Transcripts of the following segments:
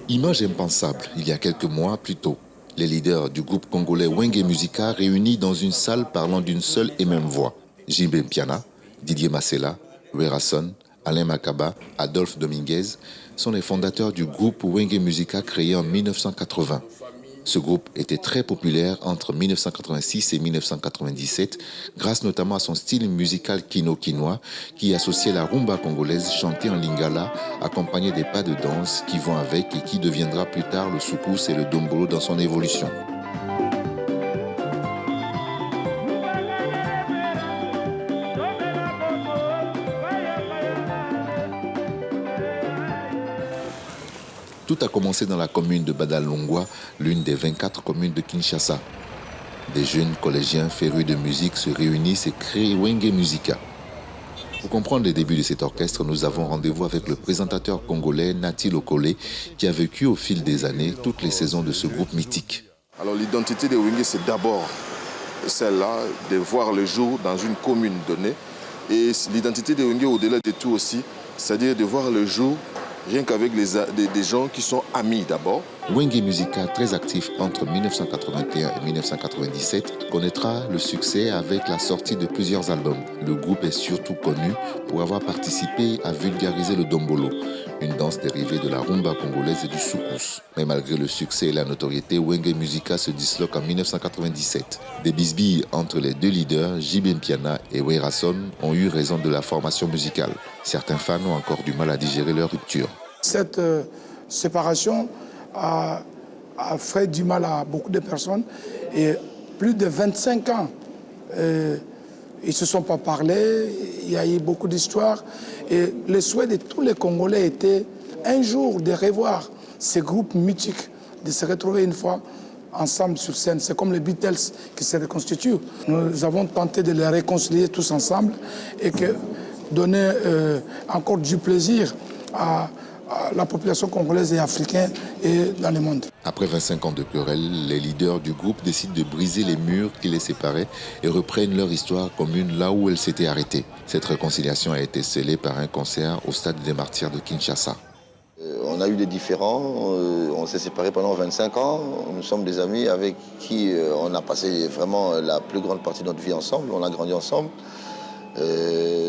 Image impensable, il y a quelques mois plus tôt. Les leaders du groupe congolais Wenge Musica réunis dans une salle parlant d'une seule et même voix. Jimbe Mpiana, Didier Masela, Werason, Alain Makaba, Adolphe Dominguez sont les fondateurs du groupe Wenge Musica créé en 1980. Ce groupe était très populaire entre 1986 et 1997 grâce notamment à son style musical kino-kinois qui associait la rumba congolaise chantée en lingala accompagnée des pas de danse qui vont avec et qui deviendra plus tard le soukous et le dombolo dans son évolution. Tout a commencé dans la commune de Badalongwa, l'une des 24 communes de Kinshasa. Des jeunes collégiens férus de musique se réunissent et créent Wenge Musica. Pour comprendre les débuts de cet orchestre, nous avons rendez-vous avec le présentateur congolais Nati Lokole qui a vécu au fil des années toutes les saisons de ce groupe mythique. Alors l'identité de Wenge, c'est d'abord celle-là, de voir le jour dans une commune donnée. Et l'identité de Wenge, au-delà de tout aussi, c'est-à-dire de voir le jour rien qu'avec des gens qui sont amis d'abord. Wenge Musica, très actif entre 1981 et 1997, connaîtra le succès avec la sortie de plusieurs albums. Le groupe est surtout connu pour avoir participé à vulgariser le dombolo, une danse dérivée de la rumba congolaise et du soukous. Mais malgré le succès et la notoriété, Wenge Musica se disloque en 1997. Des bisbilles entre les deux leaders, Jimbe Mpiana et Werason, ont eu raison de la formation musicale. Certains fans ont encore du mal à digérer leur rupture. Cette séparation a fait du mal à beaucoup de personnes et plus de 25 ans, ils ne se sont pas parlé, il y a eu beaucoup d'histoires et le souhait de tous les Congolais était un jour de revoir ces groupes mythiques, de se retrouver une fois ensemble sur scène. C'est comme les Beatles qui se reconstituent. Nous avons tenté de les réconcilier tous ensemble et que donner encore du plaisir à la population congolaise et africaine et dans le monde. Après 25 ans de querelles, les leaders du groupe décident de briser les murs qui les séparaient et reprennent leur histoire commune là où elle s'était arrêtée. Cette réconciliation a été scellée par un concert au Stade des Martyrs de Kinshasa. On a eu des différends, on s'est séparés pendant 25 ans. Nous sommes des amis avec qui on a passé vraiment la plus grande partie de notre vie ensemble, on a grandi ensemble.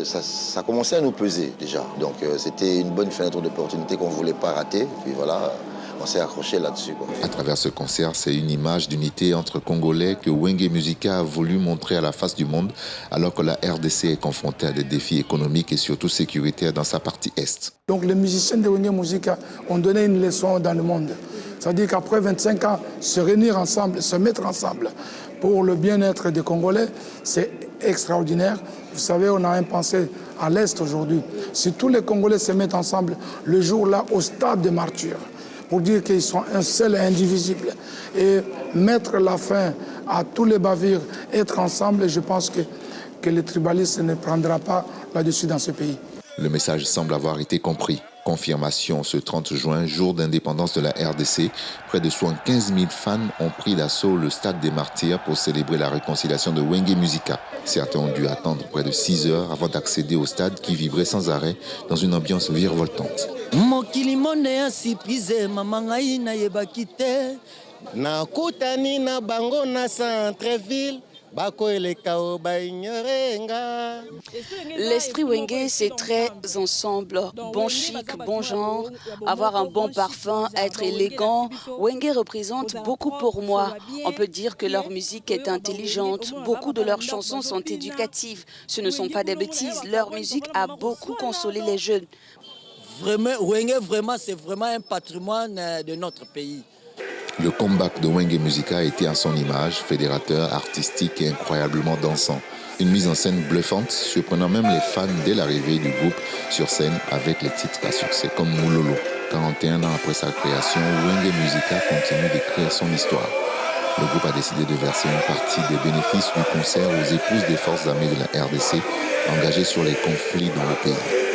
Ça commençait à nous peser déjà. Donc c'était une bonne fenêtre d'opportunité qu'on ne voulait pas rater. Puis voilà, on s'est accroché là-dessus. À travers ce concert, c'est une image d'unité entre Congolais que Wenge Musica a voulu montrer à la face du monde, alors que la RDC est confrontée à des défis économiques et surtout sécuritaires dans sa partie Est. Donc les musiciens de Wenge Musica ont donné une leçon dans le monde. C'est-à-dire qu'après 25 ans, se réunir ensemble, se mettre ensemble pour le bien-être des Congolais, c'est extraordinaire. Vous savez, on a un pensée à l'Est aujourd'hui. Si tous les Congolais se mettent ensemble le jour-là au Stade des Martyrs, pour dire qu'ils sont un seul et indivisible, et mettre la fin à tous les bavures, être ensemble, je pense que le tribalisme ne prendra pas là-dessus dans ce pays. Le message semble avoir été compris. Confirmation ce 30 juin, jour d'indépendance de la RDC. Près de 75 000 fans ont pris d'assaut le Stade des Martyrs pour célébrer la réconciliation de Wenge Musica. Certains ont dû attendre près de 6 heures avant d'accéder au stade qui vibrait sans arrêt dans une ambiance virevoltante. L'esprit Wenge, c'est très ensemble, bon chic, bon genre, avoir un bon parfum, être élégant. Wenge représente beaucoup pour moi. On peut dire que leur musique est intelligente. Beaucoup de leurs chansons sont éducatives. Ce ne sont pas des bêtises. Leur musique a beaucoup consolé les jeunes. Vraiment, Wenge, c'est vraiment un patrimoine de notre pays. Le comeback de Wenge Musica était à son image, fédérateur, artistique et incroyablement dansant. Une mise en scène bluffante, surprenant même les fans dès l'arrivée du groupe sur scène avec les titres à succès comme Moulolo. 41 ans après sa création, Wenge Musica continue d'écrire son histoire. Le groupe a décidé de verser une partie des bénéfices du concert aux épouses des forces armées de la RDC engagées sur les conflits dans le pays.